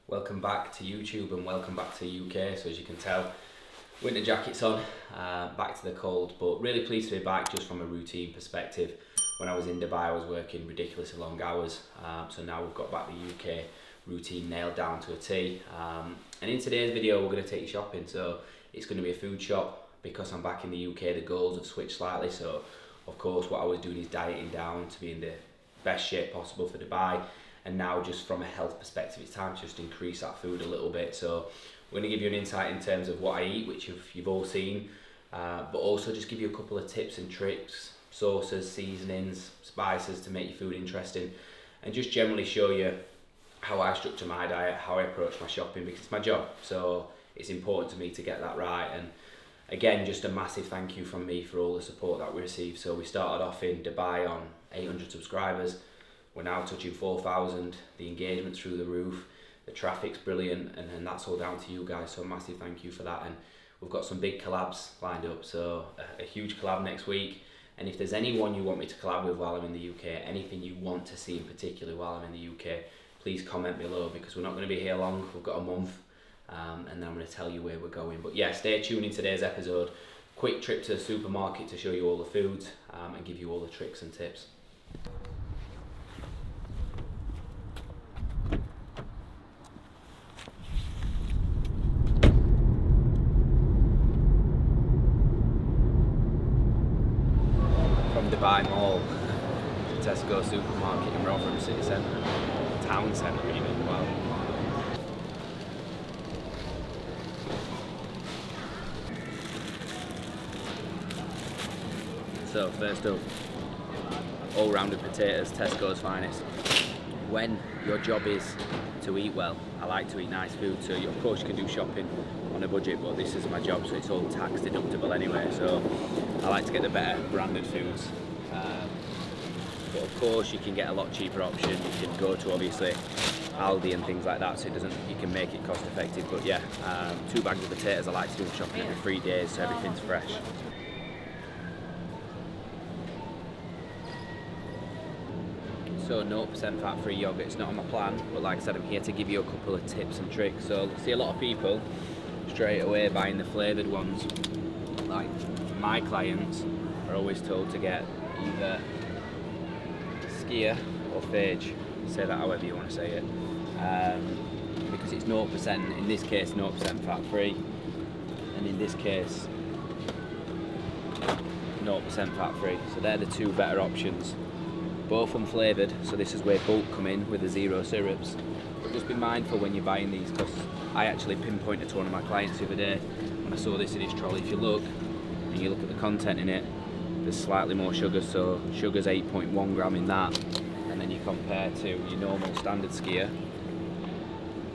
Welcome back to YouTube and welcome back to UK. So as you can tell, winter jacket's on, back to the cold, but really pleased to be back just from a routine perspective. When I was in Dubai, I was working ridiculously long hours, so now we've got back the UK routine nailed down to a T. And in today's video, we're going to take you shopping. So it's going to be a food shop. Because I'm back in the UK, the goals have switched slightly. So of course, what I was doing is dieting down to be in the best shape possible for Dubai. And now just from a health perspective, it's time to just increase that food a little bit. So we're going to give you an insight in terms of what I eat, which you've all seen, but also just give you a couple of tips and tricks, sauces, seasonings, spices to make your food interesting, and just generally show you how I structure my diet, how I approach my shopping, because it's my job. So it's important to me to get that right. And again, just a massive thank you from me for all the support that we received. So we started off in Dubai on 800 subscribers. We're now touching 4,000, the engagement's through the roof, the traffic's brilliant, and that's all down to you guys, so a massive thank you for that. And we've got some big collabs lined up, so a huge collab next week. And if there's anyone you want me to collab with while I'm in the UK, anything you want to see in particular while I'm in the UK, please comment below, because we're not going to be here long. We've got a month, and then I'm going to tell you where we're going. But yeah, stay tuned in today's episode. Quick trip to the supermarket to show you all the foods and give you all the tricks and tips. Dubai Mall, Tesco supermarket in Rotherham city centre, town centre even as well. So first up, all-rounded potatoes, Tesco's finest. When your job is to eat well, I like to eat nice food, so of course you can do shopping on a budget, but this is my job, so it's all tax deductible anyway, so I like to get the better branded foods. But of course you can get a lot cheaper option. You can go to obviously Aldi and things like that, so you can make it cost effective. But yeah, 2 bags of potatoes. I like to do shopping every 3 days, so everything's fresh. So 0% fat-free yogurt, it's not on my plan, but like I said, I'm here to give you a couple of tips and tricks. So I see a lot of people straight away buying the flavoured ones. Like my clients are always told to get either skyr or phage, say that however you want to say it, because it's 0%, in this case 0% fat-free, and in this case 0% fat-free. So they're the 2 better options. Both unflavoured, so this is where bulk come in with the 0 syrups. But just be mindful when you're buying these, because I actually pinpointed to one of my clients the other day when I saw this in his trolley. If you look, and you look at the content in it, there's slightly more sugar, so sugar's 8.1 gram in that, and then you compare to your normal standard skyr,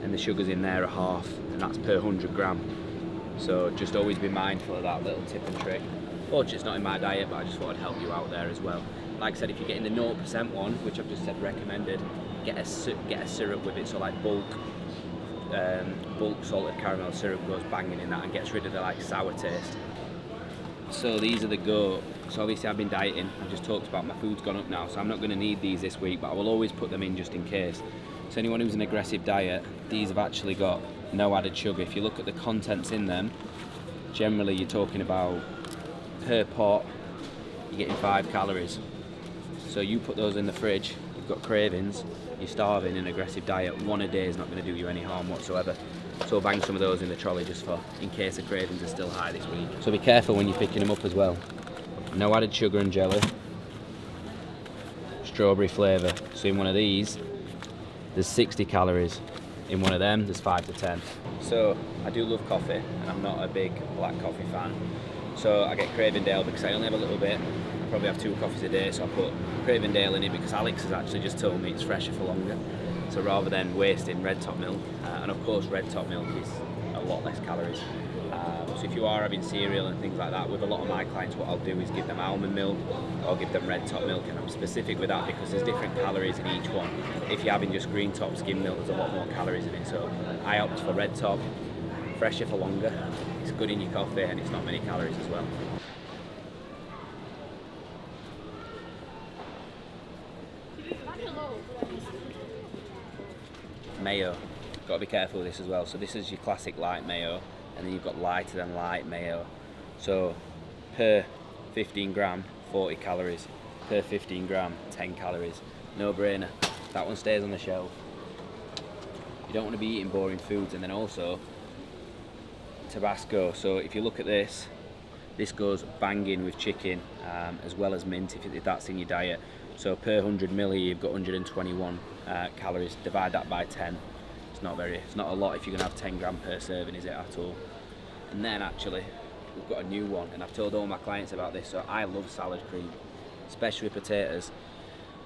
and the sugars in there are half, and that's per 100 gram. So just always be mindful of that little tip and trick. Fortunately, it's not in my diet, but I just thought I'd help you out there as well. Like I said, if you're getting the 0% one, which I've just said recommended, get a syrup with it, so like bulk salted caramel syrup goes banging in that and gets rid of the like sour taste. So these are the goat. So obviously I've been dieting, I just talked about my food's gone up now, so I'm not going to need these this week, but I will always put them in just in case. So anyone who's an aggressive diet, these have actually got no added sugar. If you look at the contents in them, generally you're talking about per pot, you're getting 5 calories. So you put those in the fridge, you've got cravings, you're starving, an aggressive diet, 1 a day is not going to do you any harm whatsoever. So bang some of those in the trolley just for in case the cravings are still high this week. So be careful when you're picking them up as well. No added sugar and jelly. Strawberry flavour. So in one of these, there's 60 calories. In one of them, there's 5 to 10. So I do love coffee, and I'm not a big black coffee fan. So I get Cravendale because I only have a little bit. I probably have 2 coffees a day, so I put Cravendale in it because Alex has actually just told me it's fresher for longer. So rather than wasting red top milk, and of course red top milk is a lot less calories. So if you are having cereal and things like that, with a lot of my clients, what I'll do is give them almond milk or give them red top milk, and I'm specific with that because there's different calories in each one. If you're having just green top skim milk, there's a lot more calories in it. So I opt for red top, fresher for longer, it's good in your coffee, and it's not many calories as well. Mayo. got to be careful with this as well. So this is your classic light mayo, and then you've got lighter than light mayo. So per 15 gram, 40 calories. Per 15 gram, 10 calories. No brainer. That one stays on the shelf. You don't want to be eating boring foods. And then also Tabasco. So if you look at this goes banging with chicken, as well as mint if that's in your diet. So per 100 milli you've got 121 calories. Divide that by 10. It's not a lot if you're gonna have 10 gram per serving, is it at all? And then actually we've got a new one, and I've told all my clients about this. So I love salad cream, especially with potatoes.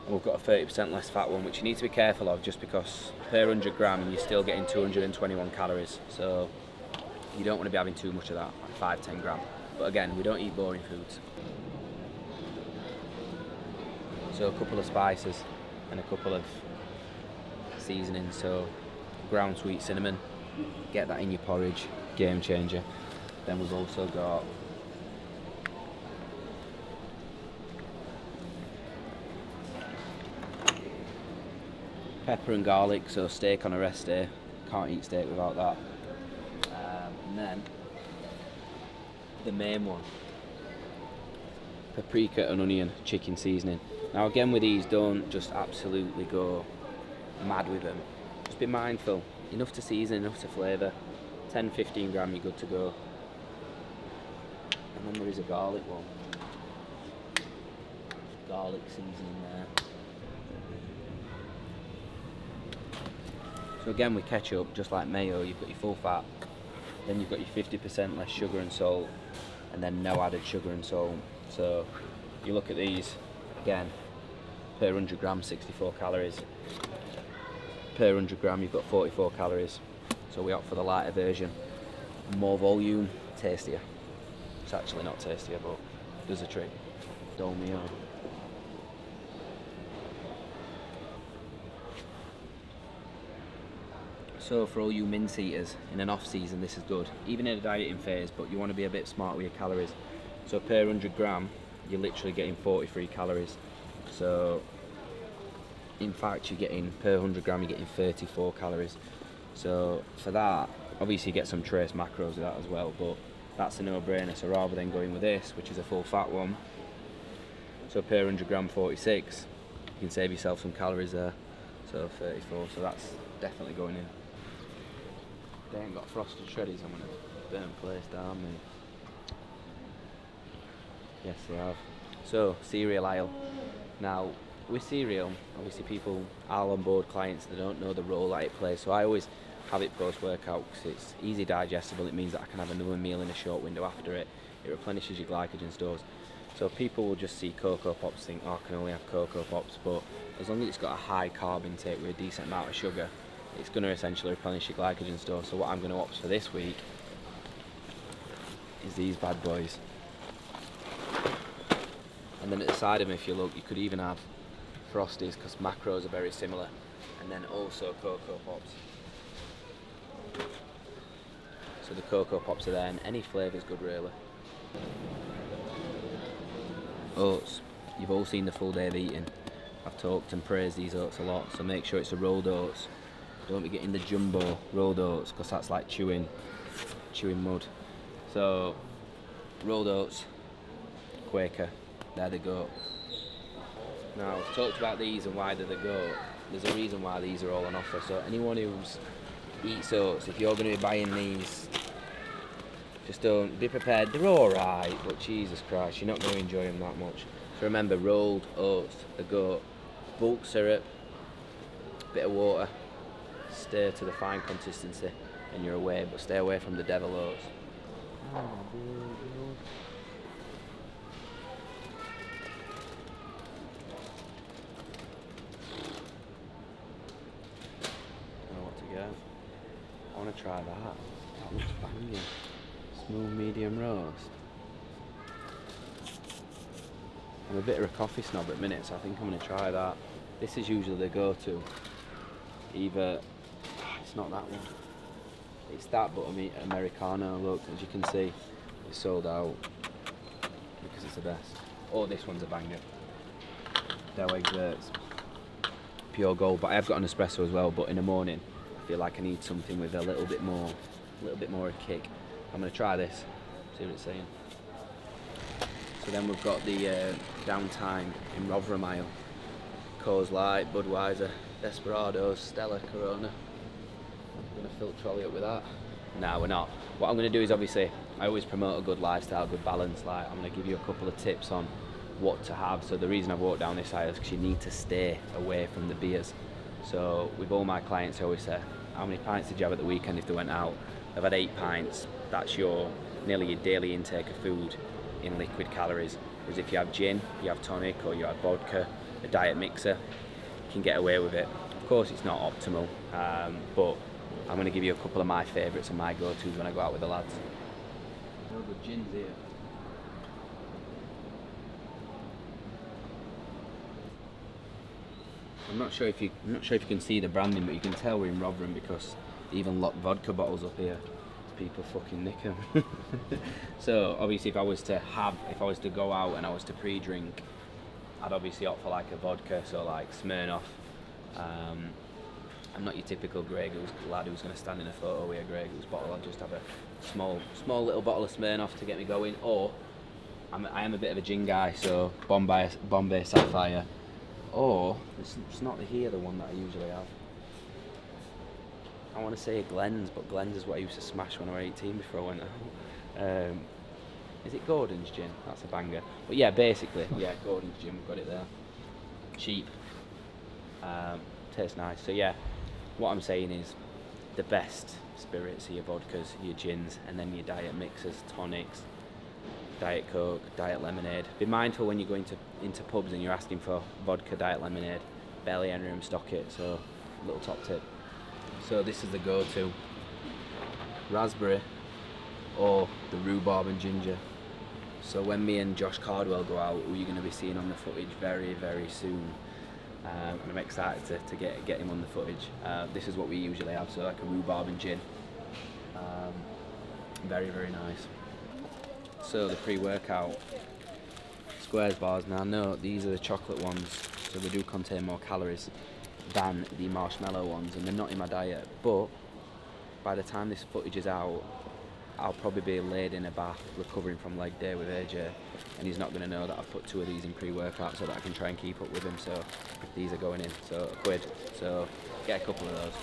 And we've got a 30% less fat one, which you need to be careful of, just because per 100 gram you're still getting 221 calories. So you don't want to be having too much of that, like 5-10 gram. But again, we don't eat boring foods. So a couple of spices and a couple of seasonings. So ground sweet cinnamon, get that in your porridge, game changer. Then we've also got pepper and garlic, so steak on a rest day. Can't eat steak without that. And then the main one, paprika and onion chicken seasoning. Now again with these, don't just absolutely go mad with them. Just be mindful. Enough to season, enough to flavour. 10-15 gram, you're good to go. And then there is a garlic one. Garlic seasoning there. So again with ketchup, just like mayo, you've got your full fat, then you've got your 50% less sugar and salt, and then no added sugar and salt. So you look at these, again, per 100 grams 64 calories. Per 100 gram you've got 44 calories. So we opt for the lighter version. More volume, tastier. It's actually not tastier, but does a trick. Dole meal. So for all you mince eaters, in an off season this is good. Even in a dieting phase, but you want to be a bit smart with your calories. So per 100 gram, you're literally getting 43 calories. So in fact you're getting, per 100 gram you're getting 34 calories. So for that, obviously you get some trace macros with that as well, but that's a no-brainer. So rather than going with this, which is a full fat one, so per 100 gram 46, you can save yourself some calories there. So 34, so that's definitely going in. They ain't got frosted shreddies, I'm gonna burn place down, mate. Yes, they have. So, cereal aisle. Now, with cereal, obviously people are on board clients that don't know the role that it plays, so I always have it post-workout because it's easy digestible. It means that I can have another meal in a short window after it. It replenishes your glycogen stores. So people will just see Cocoa Pops, think, oh, I can only have Cocoa Pops, but as long as it's got a high carb intake with a decent amount of sugar, it's going to essentially replenish your glycogen store. So what I'm going to opt for this week is these bad boys. And then at the side of them, if you look, you could even have Frosties because macros are very similar, and then also Cocoa Pops. So the Cocoa Pops are there, and any flavour is good really. Oats. You've all seen the full day of eating. I've talked and praised these oats a lot, so make sure it's a rolled oats. Don't be getting the jumbo rolled oats because that's like chewing mud. So rolled oats, Quaker, they're the goat. Now I've talked about these and why they're the goat. There's a reason why these are all on offer. So anyone who eats oats, if you're going to be buying these, just don't be prepared. They're alright, but Jesus Christ, you're not going to enjoy them that much. So remember, rolled oats, the goat, bulk syrup, bit of water, stir to the fine consistency, and you're away. But stay away from the devil oats. Know what to get? I want to try that. That looks banging. Smooth medium roast. I'm a bit of a coffee snob at minute, so I think I'm going to try that. This is usually the go-to. Either, it's not that one. It's that, but I mean Americano. Look, as you can see, it's sold out because it's the best. Or this one's a banger. Dough exerts, pure gold. But I have got an espresso as well. But in the morning, feel like I need something with a little bit more of kick. I'm going to try this, see what it's saying. So then we've got the downtime in Rotherham aisle. Coors Light, Budweiser, Desperados, Stella, Corona. I'm going to fill trolley up with that. No, we're not. What I'm going to do is, obviously, I always promote a good lifestyle, good balance. Like, I'm going to give you a couple of tips on what to have. So the reason I've walked down this aisle is because you need to stay away from the beers. So with all my clients, I always say, how many pints did you have at the weekend if they went out? I've had 8 pints. That's nearly your daily intake of food in liquid calories. Whereas if you have gin, you have tonic, or you have vodka, a diet mixer, you can get away with it. Of course, it's not optimal, but I'm going to give you a couple of my favourites and my go-tos when I go out with the lads. No good gins here. I'm not sure if you can see the branding, but you can tell we're in Rotherham because they even lock vodka bottles up here. People fucking nick them. So obviously, if I was to go out and I was to pre-drink, I'd obviously opt for like a vodka, so like Smirnoff. I'm not your typical Grey Goose lad who's going to stand in a photo with a Grey Goose bottle. I'll just have a small little bottle of Smirnoff to get me going. Or I am a bit of a gin guy, so Bombay Sapphire. Or it's not the one that I usually have. I want to say a Glen's, but Glen's is what I used to smash when I was 18 before I went out. Is it Gordon's gin? That's a banger. But yeah, basically, yeah, Gordon's gin. We've got it there. Cheap. Tastes nice. So yeah, what I'm saying is the best spirits are your vodkas, your gins, and then your diet mixers, tonics, Diet Coke, Diet Lemonade. Be mindful when you're going into pubs and you're asking for vodka, Diet Lemonade. Barely any room stock it, so little top tip. So this is the go-to. Raspberry or the rhubarb and ginger. So when me and Josh Cardwell go out, who you're going to be seeing on the footage very, very soon, and I'm excited to get him on the footage. This is what we usually have, so like a rhubarb and gin. Very, very nice. So the pre-workout Squares bars. Now no, these are the chocolate ones, so they do contain more calories than the marshmallow ones, and they're not in my diet. But by the time this footage is out, I'll probably be laid in a bath recovering from leg day with AJ, and he's not going to know that I've put 2 of these in pre-workout so that I can try and keep up with him. So these are going in, so £1. So get a couple of those.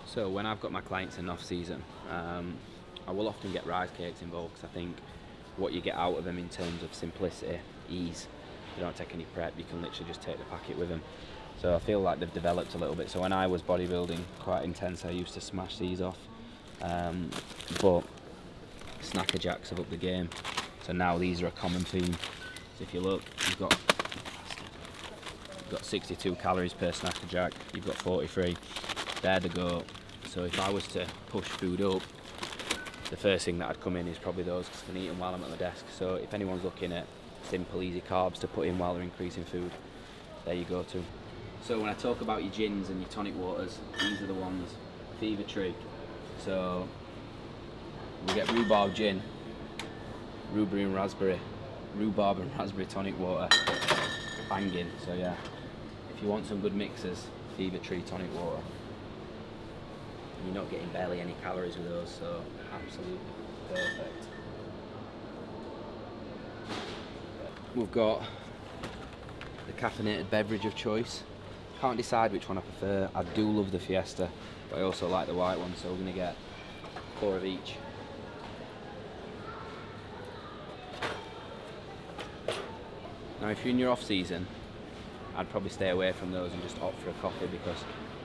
So when I've got my clients in off season, I will often get rice cakes involved, because I think what you get out of them in terms of simplicity, ease, you don't take any prep, you can literally just take the packet with them. So I feel like they've developed a little bit. So when I was bodybuilding quite intense, I used to smash these off, but Snacker Jacks have upped the game, so now these are a common theme. So if you look, you've got 62 calories per Snacker Jack, you've got 43, they're the go. So if I was to push food up, the first thing that I'd come in is probably those, because I can eat them while I'm at my desk. So if anyone's looking at simple, easy carbs to put in while they're increasing food, there you go to. So when I talk about your gins and your tonic waters, these are the ones, Fever Tree. So we get rhubarb gin, rhubarb and raspberry tonic water, banging. So yeah, if you want some good mixers, Fever Tree tonic water. You're not getting barely any calories with those, so absolutely perfect. We've got the caffeinated beverage of choice. Can't decide which one I prefer. I do love the Fiesta, but I also like the white one, so we're going to get 4 of each. Now if you're in your off season, I'd probably stay away from those and just opt for a coffee, because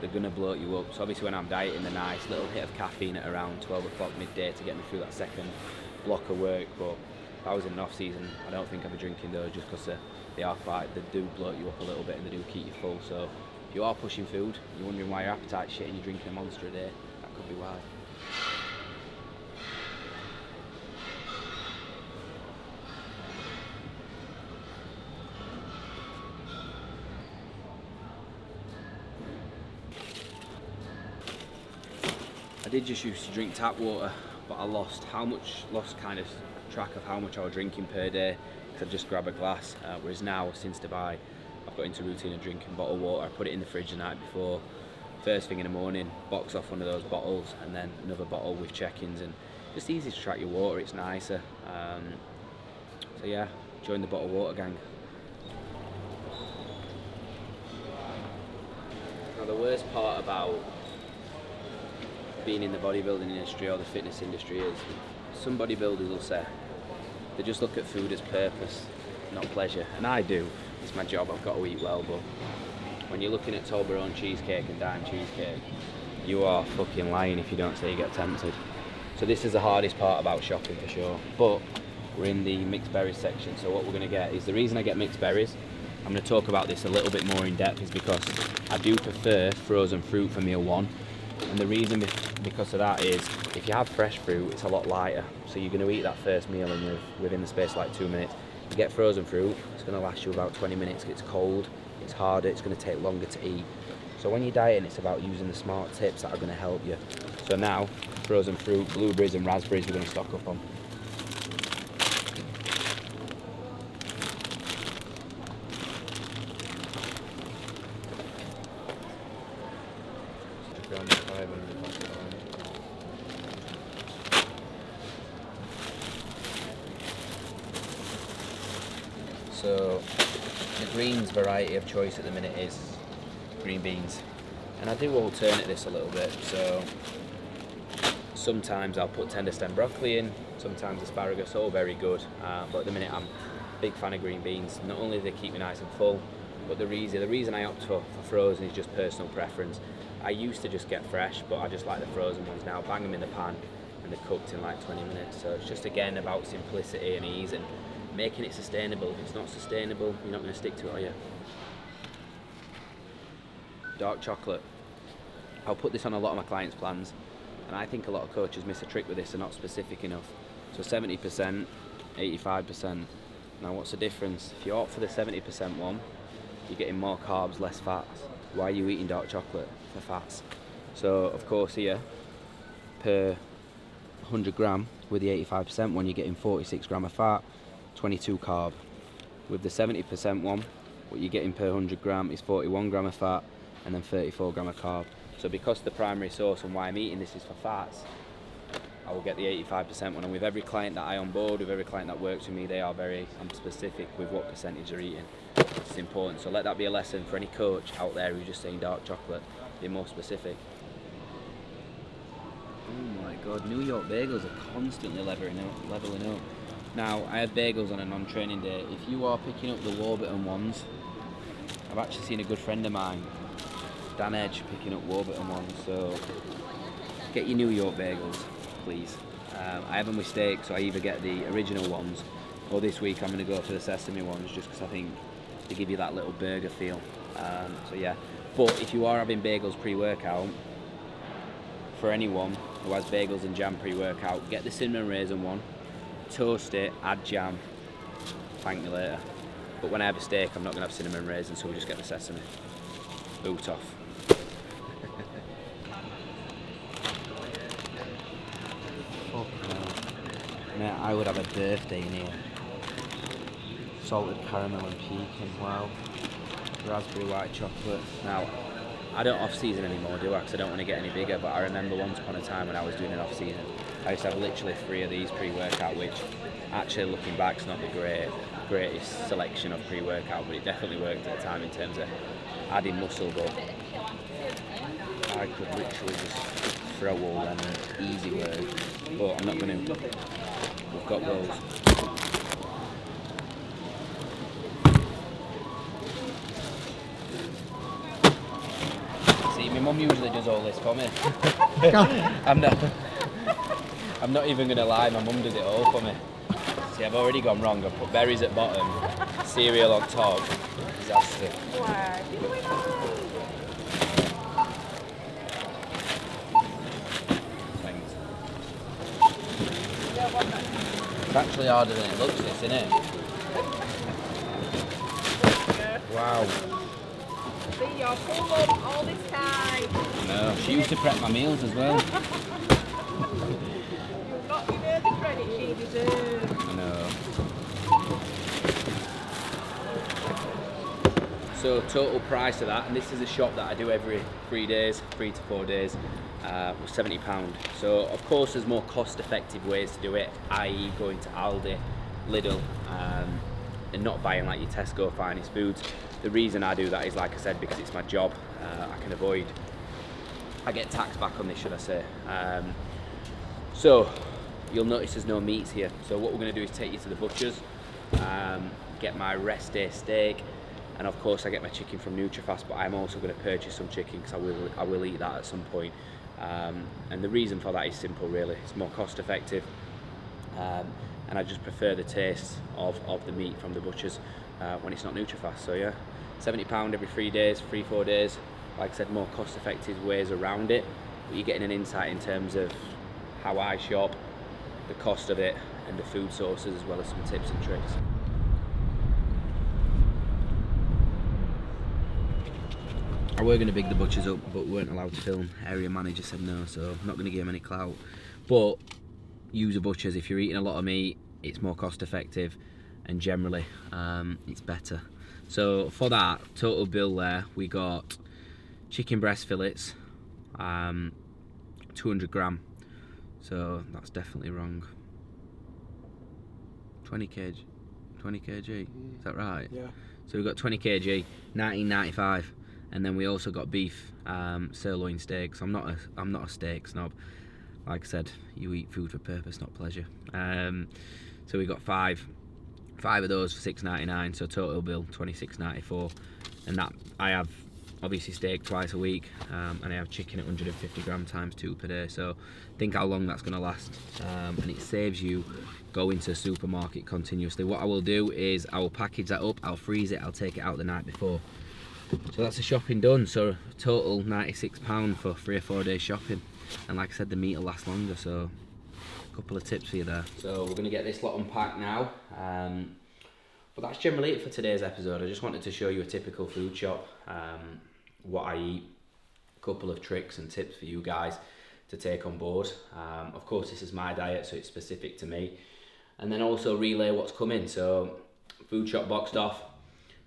they're going to bloat you up. So obviously when I'm dieting, the nice little hit of caffeine at around 12 o'clock midday to get me through that second block of work. But if I was in an off season, I don't think I'd be drinking those, just because they do bloat you up a little bit and they do keep you full. So if you are pushing food, you're wondering why your appetite's shit and you're drinking a Monster a day, that could be why. I did just used to drink tap water, but I lost kind of track of how much I was drinking per day, I'd just grab a glass. Whereas now, since Dubai, I've got into a routine of drinking bottled water. I put it in the fridge the night before. First thing in the morning, box off one of those bottles, and then another bottle with check-ins, and just easy to track your water. It's nicer. So yeah, join the bottled water gang. Now the worst part about being in the bodybuilding industry or the fitness industry is some bodybuilders will say they just look at food as purpose, not pleasure. And I do. It's my job. I've got to eat well. But when you're looking at Toblerone cheesecake and dime cheesecake, you are fucking lying if you don't say you get tempted. So this is the hardest part about shopping for sure. But we're in the mixed berries section. So what we're going to get is, the reason I get mixed berries, I'm going to talk about this a little bit more in depth, is because I do prefer frozen fruit for meal one. And the reason because of that is, if you have fresh fruit, it's a lot lighter. So you're going to eat that first meal and within the space of like 2 minutes. You get frozen fruit, it's going to last you about 20 minutes. It's cold, it's harder, it's going to take longer to eat. So when you're dieting, it's about using the smart tips that are going to help you. So now, frozen fruit, blueberries and raspberries we're going to stock up on. So the greens variety of choice at the minute is green beans, and I do alternate this a little bit. So sometimes I'll put tender stem broccoli in, sometimes asparagus, all very good, but at the minute I'm a big fan of green beans. Not only do they keep me nice and full, but the reason I opt for frozen is just personal preference. I used to just get fresh, but I just like the frozen ones now. Bang them in the pan and they're cooked in like 20 minutes. So it's just again about simplicity and ease and making it sustainable. If it's not sustainable, you're not going to stick to it, are you? Dark chocolate. I'll put this on a lot of my clients' plans, and I think a lot of coaches miss a trick with this. They're not specific enough. So 70%, 85%. Now what's the difference? If you opt for the 70% one, you're getting more carbs, less fats. Why are you eating dark chocolate? For fats. So of course here, per 100 gram, with the 85% one, you're getting 46 gram of fat, 22 carb. With the 70% one, what you're getting per 100 gram is 41 gram of fat and then 34 gram of carb. So because the primary source and why I'm eating this is for fats, I will get the 85% one. And with every client that I onboard, with every client that works with me, they are very specific with what percentage they're eating. It's important. So let that be a lesson for any coach out there who's just saying dark chocolate. Be more specific. Oh my god, New York bagels are constantly leveling up. Now, I have bagels on a non-training day. If you are picking up the Warburton ones, I've actually seen a good friend of mine, Dan Edge, picking up Warburton ones. So get your New York bagels, please. I have them with steak, so I either get the original ones, or this week I'm going to go for the sesame ones, just because I think they give you that little burger feel. So yeah. But if you are having bagels pre-workout, for anyone who has bagels and jam pre-workout, get the cinnamon raisin one, toast it, add jam, thank me later. But when I have a steak, I'm not going to have cinnamon raisin, so we'll just get the sesame. Boot off. Fuck no. Mate, I would have a birthday in here. Salted caramel and pecan, wow. Raspberry white chocolate. Now, I don't off-season anymore, do I? Because I don't want to get any bigger, but I remember once upon a time when I was doing an off-season, I used to have literally 3 of these pre-workout, which actually looking back is not the greatest selection of pre-workout, but it definitely worked at the time in terms of adding muscle, but I could literally just throw all them in easy work, but I'm not going to. We've got those. See, my mum usually does all this for me. I'm not even going to lie, my mum does it all for me. See, I've already gone wrong. I've put berries at bottom, cereal on top. Disaster. Thanks. It's actually harder than it looks, this, isn't it? Wow. See, you're full up all this time. No, she used to prep my meals as well. You've not given her the credit she deserves. I know. So total price of that, and this is a shop that I do every 3 days, 3 to 4 days, was £70. So of course there's more cost effective ways to do it, i.e. going to Aldi, Lidl, and not buying like your Tesco finest foods. The reason I do that is, like I said, because it's my job. I get taxed back on this, should I say. So you'll notice there's no meats here. So what we're going to do is take you to the butcher's, get my rest day steak, and of course I get my chicken from Nutrifast, but I'm also going to purchase some chicken because I will eat that at some point. And the reason for that is simple, really. It's more cost effective, and I just prefer the taste of the meat from the butcher's when it's not Nutrifast. So yeah, £70 every 3 days, 3-4 days. Like I said, more cost effective ways around it, but you're getting an insight in terms of how I shop, the cost of it, and the food sources, as well as some tips and tricks. I were going to big the butchers up, but we weren't allowed to film. Area manager said no, so I'm not going to give him any clout. But use a butchers. If you're eating a lot of meat, it's more cost effective, and generally it's better. So for that total bill there, we got chicken breast fillets, 200 gram. So that's definitely wrong. 20 kg, is that right? Yeah. So we've got 20 kg, 19.95, and then we also got beef sirloin steaks. I'm not a steak snob. Like I said, you eat food for purpose, not pleasure. So we got five of those for £6.99. So total bill £26.94, and that I have obviously steak twice a week, and I have chicken at 150 gram times 2 per day. So think how long that's going to last, and it saves you going to a supermarket continuously. What I will do is I will package that up, I'll freeze it, I'll take it out the night before. So that's the shopping done. So total £96 for 3 or 4 days shopping, and like I said, the meat will last longer. So a couple of tips for you there. So we're going to get this lot unpacked now, but that's generally it for today's episode. I just wanted to show you a typical food shop, what I eat, a couple of tricks and tips for you guys to take on board. Of course, this is my diet, so it's specific to me. And then also relay what's coming. So food shop boxed off.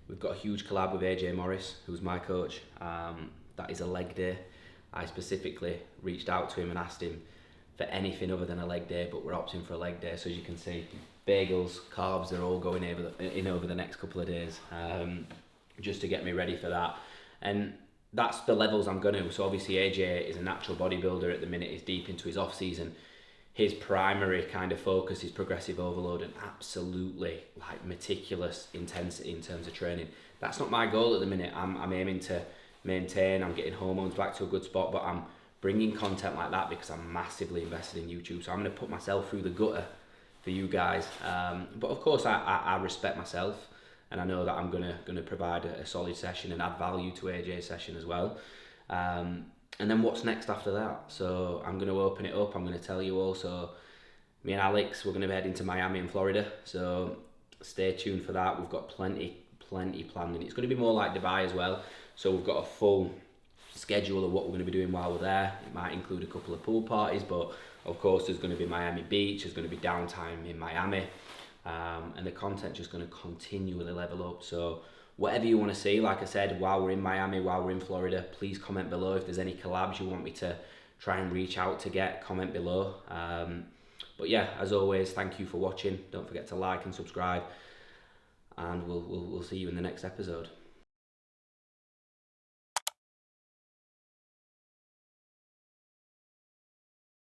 We've got a huge collab with AJ Morris, who's my coach. That is a leg day. I specifically reached out to him and asked him for anything other than a leg day, but we're opting for a leg day. So as you can see, bagels, carbs, they're all going over the next couple of days, just to get me ready for that. And that's the levels I'm going to. So obviously AJ is a natural bodybuilder at the minute. He's deep into his off season. His primary kind of focus is progressive overload and absolutely like meticulous intensity in terms of training. That's not my goal at the minute. I'm aiming to maintain. I'm getting hormones back to a good spot, but I'm bringing content like that because I'm massively invested in YouTube. So I'm going to put myself through the gutter for you guys. But of course, I respect myself, and I know that I'm gonna provide a solid session and add value to AJ's session as well. And then what's next after that? So I'm going to open it up. I'm going to tell you also, me and Alex, we're going to be heading to Miami in Florida. So stay tuned for that. We've got plenty planned, and it's going to be more like Dubai as well. So we've got a full schedule of what we're going to be doing while we're there. It might include a couple of pool parties, but of course there's going to be Miami Beach, there's going to be downtime in Miami, and the content's just going to continually level up. So whatever you want to see, like I said, while we're in Miami, while we're in Florida, please comment below. If there's any collabs you want me to try and reach out to get, comment below. But yeah, as always, thank you for watching. Don't forget to like and subscribe, and we'll see you in the next episode.